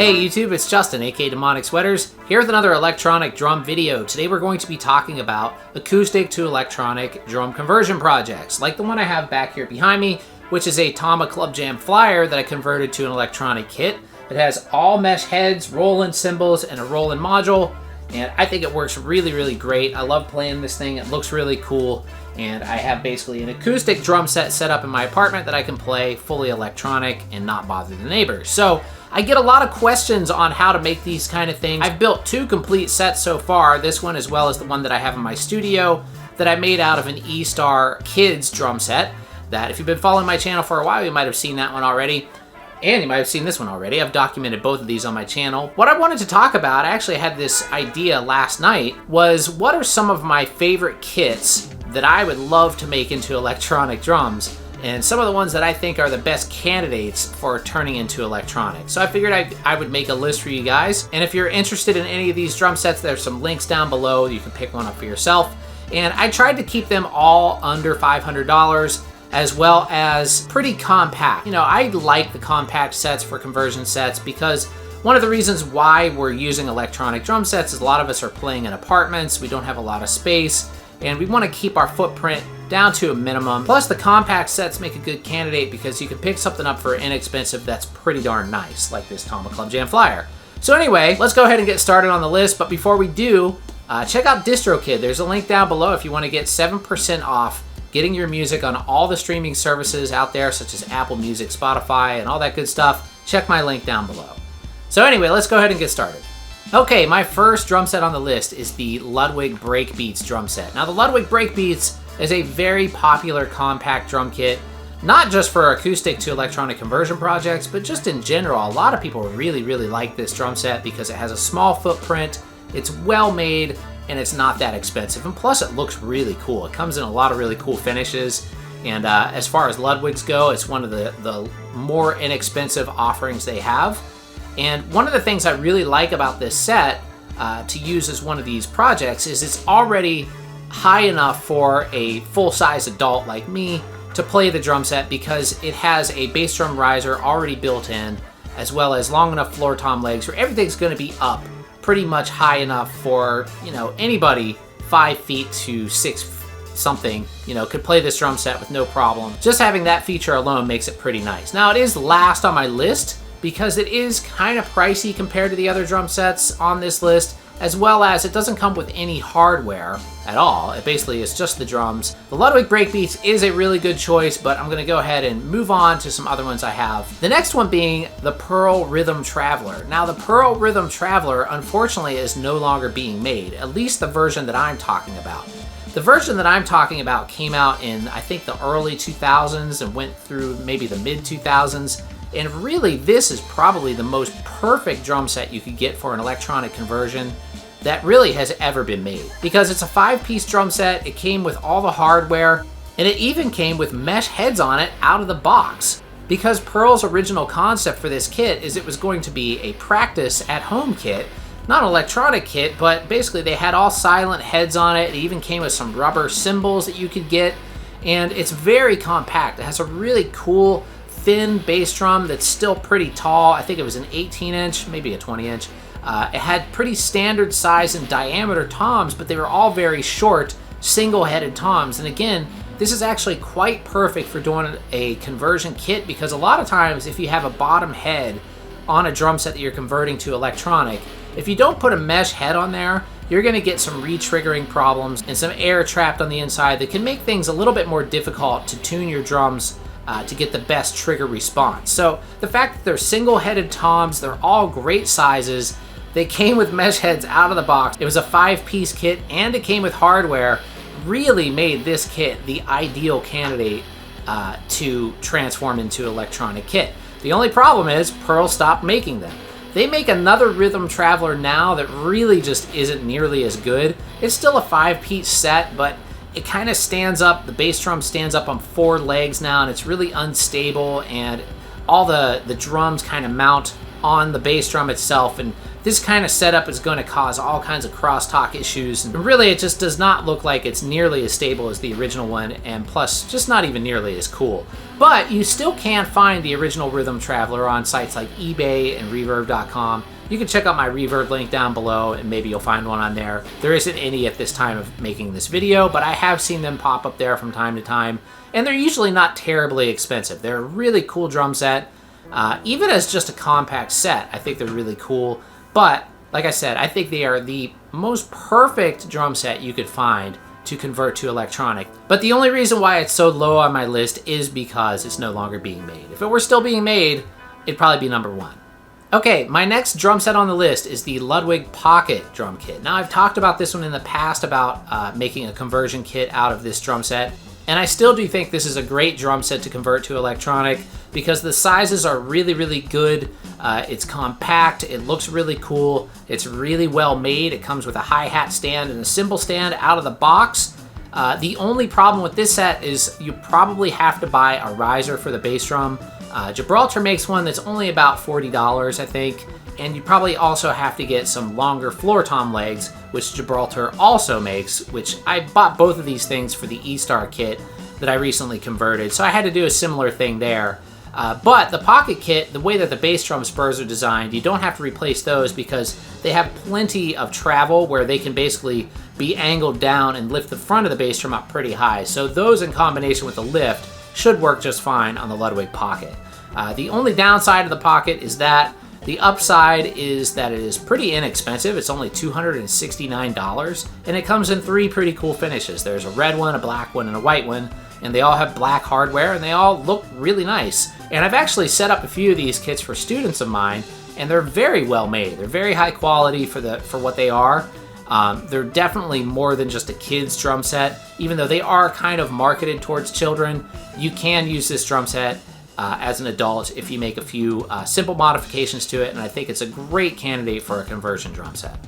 Hey YouTube, it's Justin, aka Demonic Sweaters, here with another electronic drum video. Today we're going to be talking about acoustic to electronic drum conversion projects, like the one I have back here behind me, which is a Tama Club Jam flyer that I converted to an electronic kit. It has all mesh heads, roll-in cymbals, and a roll-in module, and I think it works really great. I love playing this thing, it looks really cool, and I have basically an acoustic drum set up in my apartment that I can play fully electronic and not bother the neighbors. So I get a lot of questions on how to make these kind of things. I've built two complete sets so far, this one as well as the one that I have in my studio that I made out of an E-Star Kids drum set that if you've been following my channel for a while, you might have seen that one already. And you might have seen this one already. I've documented both of these on my channel. What I wanted to talk about, I actually had this idea last night, was what are some of my favorite kits that I would love to make into electronic drums, and some of the ones that I think are the best candidates for turning into electronic. So I figured I would make a list for you guys, and if you're interested in any of these drum sets, there's some links down below. You can pick one up for yourself. And I tried to keep them all under $500, as well as pretty compact. You know, I like the compact sets for conversion sets because one of the reasons why we're using electronic drum sets is a lot of us are playing in apartments, we don't have a lot of space, and we want to keep our footprint down to a minimum. Plus the compact sets make a good candidate because you can pick something up for inexpensive that's pretty darn nice, like this Tama Club Jam flyer. So anyway, let's go ahead and get started on the list, but before we do, check out DistroKid. There's a link down below if you want to get 7% off getting your music on all the streaming services out there, such as Apple Music, Spotify, and all that good stuff. Check my link down below. So anyway, let's go ahead and get started. Okay, my first drum set on the list is the Ludwig Breakbeats drum set. Now the Ludwig Breakbeats is a very popular compact drum kit, not just for acoustic to electronic conversion projects, but just in general. A lot of people really like this drum set because it has a small footprint, it's well made, and it's not that expensive, and plus it looks really cool. It comes in a lot of really cool finishes, and as far as Ludwigs go, it's one of the more inexpensive offerings they have. And one of the things I really like about this set to use as one of these projects is it's already high enough for a full-size adult like me to play the drum set because it has a bass drum riser already built in, as well as long enough floor tom legs where everything's going to be up pretty much high enough for, you know, anybody 5 feet to 6 something, you know, could play this drum set with no problem. Just having that feature alone makes it pretty nice. Now it is last on my list because it is kind of pricey compared to the other drum sets on this list, as well as it doesn't come with any hardware at all. It basically is just the drums. The Ludwig Breakbeats is a really good choice, but I'm gonna go ahead and move on to some other ones I have. The next one being the Pearl Rhythm Traveler. Now the Pearl Rhythm Traveler, unfortunately, is no longer being made, at least the version that I'm talking about. The version that I'm talking about came out in, I think, the early 2000s and went through maybe the mid 2000s. And really, this is probably the most perfect drum set you could get for an electronic conversion that really has ever been made. Because it's a 5-piece drum set, it came with all the hardware, and it even came with mesh heads on it out of the box. Because Pearl's original concept for this kit is it was going to be a practice at home kit, not an electronic kit, but basically they had all silent heads on it. It even came with some rubber cymbals that you could get, and it's very compact. It has a really cool thin bass drum that's still pretty tall. I think it was an 18-inch, maybe a 20-inch. It had pretty standard size and diameter toms, but they were all very short, single-headed toms. And again, this is actually quite perfect for doing a conversion kit because a lot of times if you have a bottom head on a drum set that you're converting to electronic, if you don't put a mesh head on there, you're going to get some re-triggering problems and some air trapped on the inside that can make things a little bit more difficult to tune your drums to get the best trigger response. So the fact that they're single-headed toms, they're all great sizes, they came with mesh heads out of the box, it was a 5-piece kit, and it came with hardware, really made this kit the ideal candidate to transform into an electronic kit. The only problem is Pearl stopped making them. They make another Rhythm Traveler now that really just isn't nearly as good. It's still a 5-piece set, but it kind of stands up, the bass drum stands up on 4 legs now, and it's really unstable, and all the drums kind of mount on the bass drum itself, and this kind of setup is going to cause all kinds of crosstalk issues, and really it just does not look like it's nearly as stable as the original one, and plus just not even nearly as cool. But you still can find the original Rhythm Traveler on sites like eBay and Reverb.com. You can check out my Reverb link down below, and maybe you'll find one on there. There isn't any at this time of making this video, but I have seen them pop up there from time to time, and they're usually not terribly expensive. They're a really cool drum set. Even as just a compact set, I think they're really cool. But, like I said, I think they are the most perfect drum set you could find to convert to electronic. But the only reason why it's so low on my list is because it's no longer being made. If it were still being made, it'd probably be number one. Okay, my next drum set on the list is the Ludwig Pocket drum kit. Now, I've talked about this one in the past about making a conversion kit out of this drum set. And I still do think this is a great drum set to convert to electronic because the sizes are really, really good. It's compact, it looks really cool, it's really well made. It comes with a hi-hat stand and a cymbal stand out of the box. The only problem with this set is you probably have to buy a riser for the bass drum. Gibraltar makes one that's only about $40, I think, and you probably also have to get some longer floor tom legs, which Gibraltar also makes, which I bought both of these things for the E-Star kit that I recently converted, so I had to do a similar thing there. But the Pocket kit, the way that the bass drum spurs are designed, you don't have to replace those because they have plenty of travel where they can basically be angled down and lift the front of the bass drum up pretty high. So those in combination with the lift should work just fine on the Ludwig Pocket. The only downside of the Pocket is that the upside is that it is pretty inexpensive. It's only $269, and it comes in 3 pretty cool finishes. There's a red one, a black one, and a white one, and they all have black hardware, and they all look really nice. And I've actually set up a few of these kits for students of mine, and they're very well made. They're very high quality for what they are. They're definitely more than just a kid's drum set. Even though they are kind of marketed towards children, you can use this drum set as an adult if you make a few simple modifications to it, and I think it's a great candidate for a conversion drum set.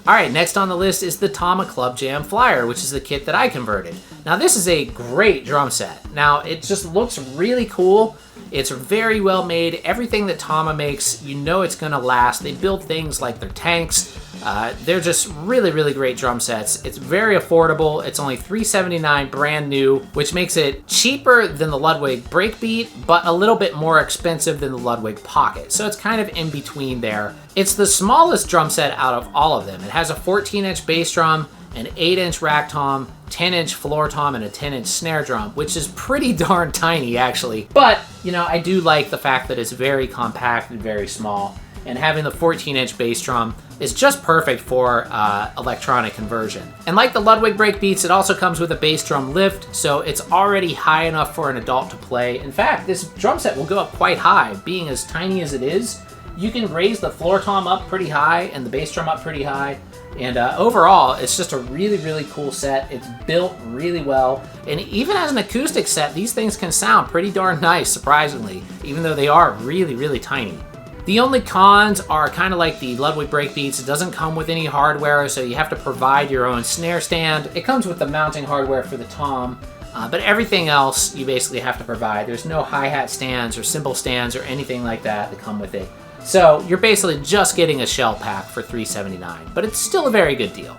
Alright, next on the list is the Tama Club Jam Flyer, which is the kit that I converted. Now this is a great drum set. Now it just looks really cool. It's very well made. Everything that Tama makes, you know it's going to last. They build things like their tanks. They're just really, really great drum sets. It's very affordable. It's only $379 brand new, which makes it cheaper than the Ludwig Breakbeat, but a little bit more expensive than the Ludwig Pocket. So it's kind of in between there. It's the smallest drum set out of all of them. It has a 14-inch bass drum, an 8-inch rack tom, 10-inch floor tom, and a 10-inch snare drum, which is pretty darn tiny, actually. But, you know, I do like the fact that it's very compact and very small, and having the 14-inch bass drum is just perfect for electronic conversion. And like the Ludwig Breakbeats, it also comes with a bass drum lift, so it's already high enough for an adult to play. In fact, this drum set will go up quite high. Being as tiny as it is, you can raise the floor tom up pretty high and the bass drum up pretty high. And overall, it's just a really, really cool set. It's built really well. And even as an acoustic set, these things can sound pretty darn nice, surprisingly, even though they are really, really tiny. The only cons are kind of like the Ludwig Breakbeats. It doesn't come with any hardware, so you have to provide your own snare stand. It comes with the mounting hardware for the tom, but everything else you basically have to provide. There's no hi-hat stands or cymbal stands or anything like that that come with it. So you're basically just getting a shell pack for $379, but it's still a very good deal.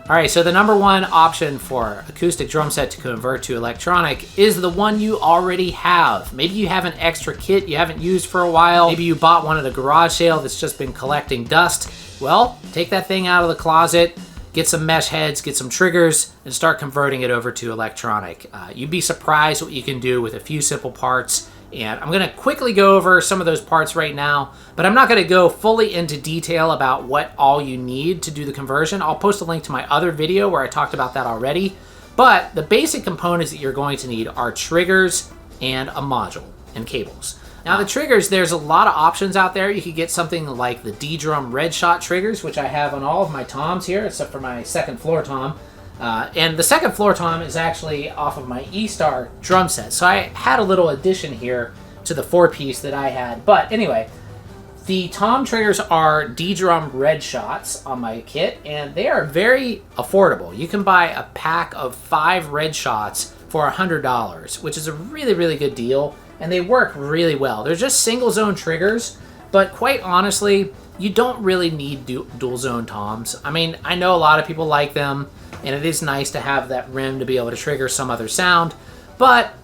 Alright, so the number one option for acoustic drum set to convert to electronic is the one you already have. Maybe you have an extra kit you haven't used for a while. Maybe you bought one at a garage sale that's just been collecting dust. Well, take that thing out of the closet, get some mesh heads, get some triggers, and start converting it over to electronic. You'd be surprised what you can do with a few simple parts. And I'm going to quickly go over some of those parts right now, but I'm not going to go fully into detail about what all you need to do the conversion. I'll post a link to my other video where I talked about that already. But the basic components that you're going to need are triggers and a module and cables. Now the triggers, there's a lot of options out there. You could get something like the D-Drum Red Shot triggers, which I have on all of my toms here, except for my second floor tom. And the second floor tom is actually off of my E-Star drum set. So I had a little addition here to the 4-piece that I had. But anyway, the tom triggers are D-Drum Red Shots on my kit, and they are very affordable. You can buy a pack of 5 Red Shots for $100, which is a really, really good deal. and they work really well. They're just single zone triggers, but quite honestly, you don't really need dual zone toms. I mean, I know a lot of people like them, and it is nice to have that rim to be able to trigger some other sound, but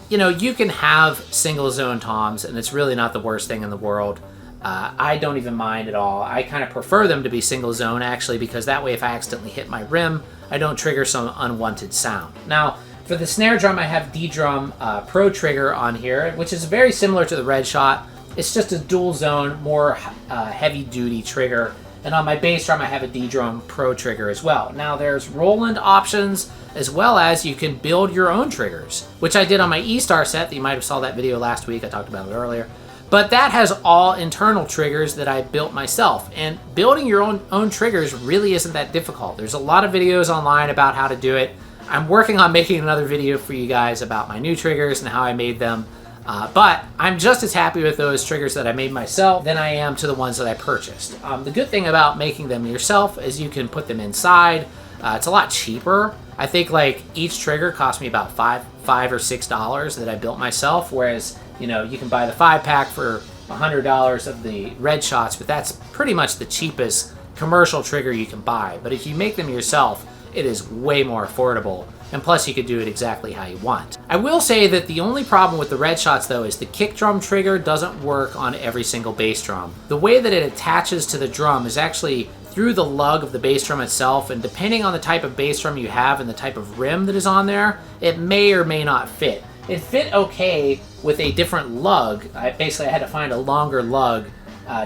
you know, you can have single zone toms, and it's really not the worst thing in the world. I don't even mind at all. I kind of prefer them to be single zone, actually, because that way if I accidentally hit my rim, I don't trigger some unwanted sound. Now, for the snare drum, I have D-Drum Pro Trigger on here, which is very similar to the Red Shot. It's just a dual zone, more heavy-duty trigger. And on my bass drum, I have a D-Drum Pro Trigger as well. Now, there's Roland options, as well as you can build your own triggers, which I did on my E-Star set. You might have saw that video last week. I talked about it earlier. But that has all internal triggers that I built myself. And building your own triggers really isn't that difficult. There's a lot of videos online about how to do it. I'm working on making another video for you guys about my new triggers and how I made them. But I'm just as happy with those triggers that I made myself than I am to the ones that I purchased. The good thing about making them yourself is you can put them inside. It's a lot cheaper. I think like each trigger cost me about $5 or $6 that I built myself, whereas you know, you can buy the 5-pack for $100 of the Red Shots, but that's pretty much the cheapest commercial trigger you can buy. But if you make them yourself, it is way more affordable, and plus you could do it exactly how you want. I will say that the only problem with the Red Shots though is the kick drum trigger doesn't work on every single bass drum. The way that it attaches to the drum is actually through the lug of the bass drum itself, and depending on the type of bass drum you have and the type of rim that is on there, it may or may not fit. It fit okay with a different lug. I had to find a longer lug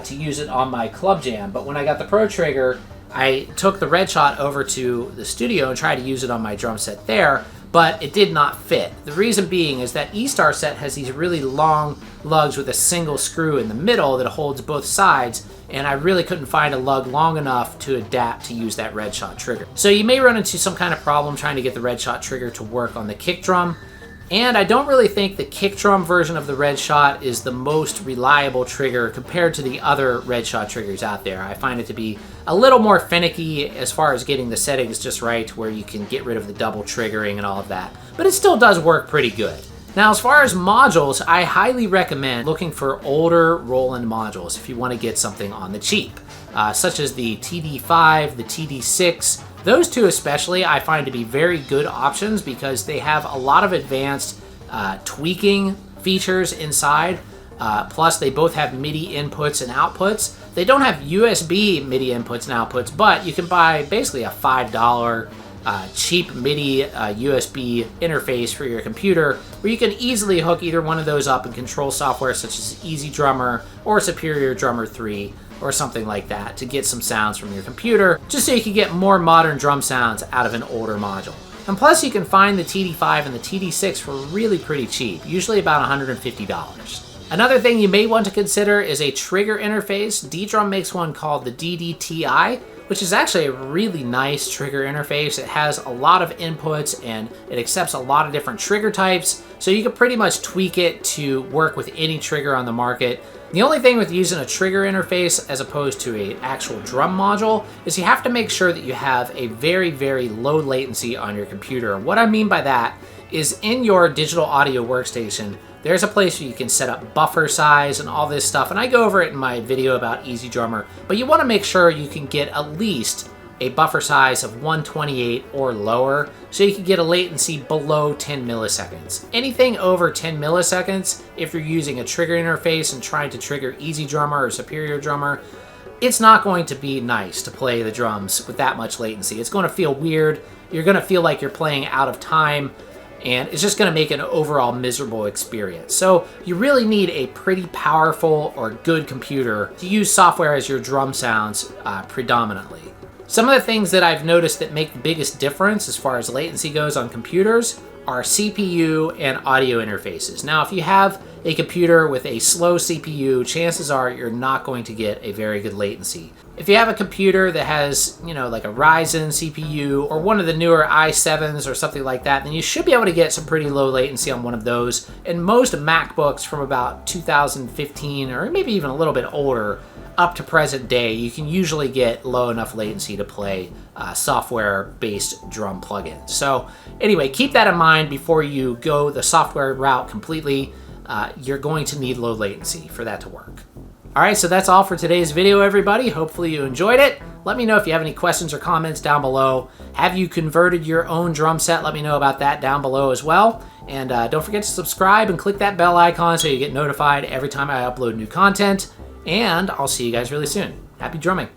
to use it on my Club Jam, but when I got the Pro Trigger, I took the Red Shot over to the studio and tried to use it on my drum set there, but it did not fit. The reason being is that E-Star set has these really long lugs with a single screw in the middle that holds both sides, and I really couldn't find a lug long enough to adapt to use that Red Shot trigger. So you may run into some kind of problem trying to get the Red Shot trigger to work on the kick drum. And I don't really think the kick drum version of the Red Shot is the most reliable trigger compared to the other Red Shot triggers out there. I find it to be a little more finicky as far as getting the settings just right, where you can get rid of the double triggering and all of that. But it still does work pretty good. Now, as far as modules, I highly recommend looking for older Roland modules if you want to get something on the cheap, such as the TD5, the TD6. Those two especially I find to be very good options because they have a lot of advanced tweaking features inside. Plus, they both have MIDI inputs and outputs. They don't have USB MIDI inputs and outputs, but you can buy basically a $5 cheap MIDI USB interface for your computer, where you can easily hook either one of those up and control software such as Easy Drummer or Superior Drummer 3 or something like that to get some sounds from your computer, just so you can get more modern drum sounds out of an older module. And plus, you can find the TD5 and the TD6 for really pretty cheap, usually about $150. Another thing you may want to consider is a trigger interface. D-Drum makes one called the DDTI, which is actually a really nice trigger interface. It has a lot of inputs and it accepts a lot of different trigger types, so you can pretty much tweak it to work with any trigger on the market. The only thing with using a trigger interface as opposed to an actual drum module is you have to make sure that you have a very, very low latency on your computer. What I mean by that is in your digital audio workstation, there's a place where you can set up buffer size and all this stuff, and I go over it in my video about Easy Drummer, but you want to make sure you can get at least a buffer size of 128 or lower, so you can get a latency below 10 milliseconds. Anything over 10 milliseconds, if you're using a trigger interface and trying to trigger Easy Drummer or Superior Drummer, it's not going to be nice to play the drums with that much latency. It's going to feel weird. You're going to feel like you're playing out of time, and it's just going to make an overall miserable experience. So you really need a pretty powerful or good computer to use software as your drum sounds predominantly. Some of the things that I've noticed that make the biggest difference as far as latency goes on computers are CPU and audio interfaces. Now, if you have a computer with a slow CPU, chances are you're not going to get a very good latency. If you have a computer that has, like a Ryzen CPU or one of the newer i7s or something like that, then you should be able to get some pretty low latency on one of those. And most MacBooks from about 2015 or maybe even a little bit older up to present day, you can usually get low enough latency to play software-based drum plugins. So anyway, keep that in mind before you go the software route completely. you're going to need low latency for that to work. Alright, so that's all for today's video, everybody. Hopefully you enjoyed it. Let me know if you have any questions or comments down below. Have you converted your own drum set? Let me know about that down below as well. And don't forget to subscribe and click that bell icon so you get notified every time I upload new content. And I'll see you guys really soon. Happy drumming.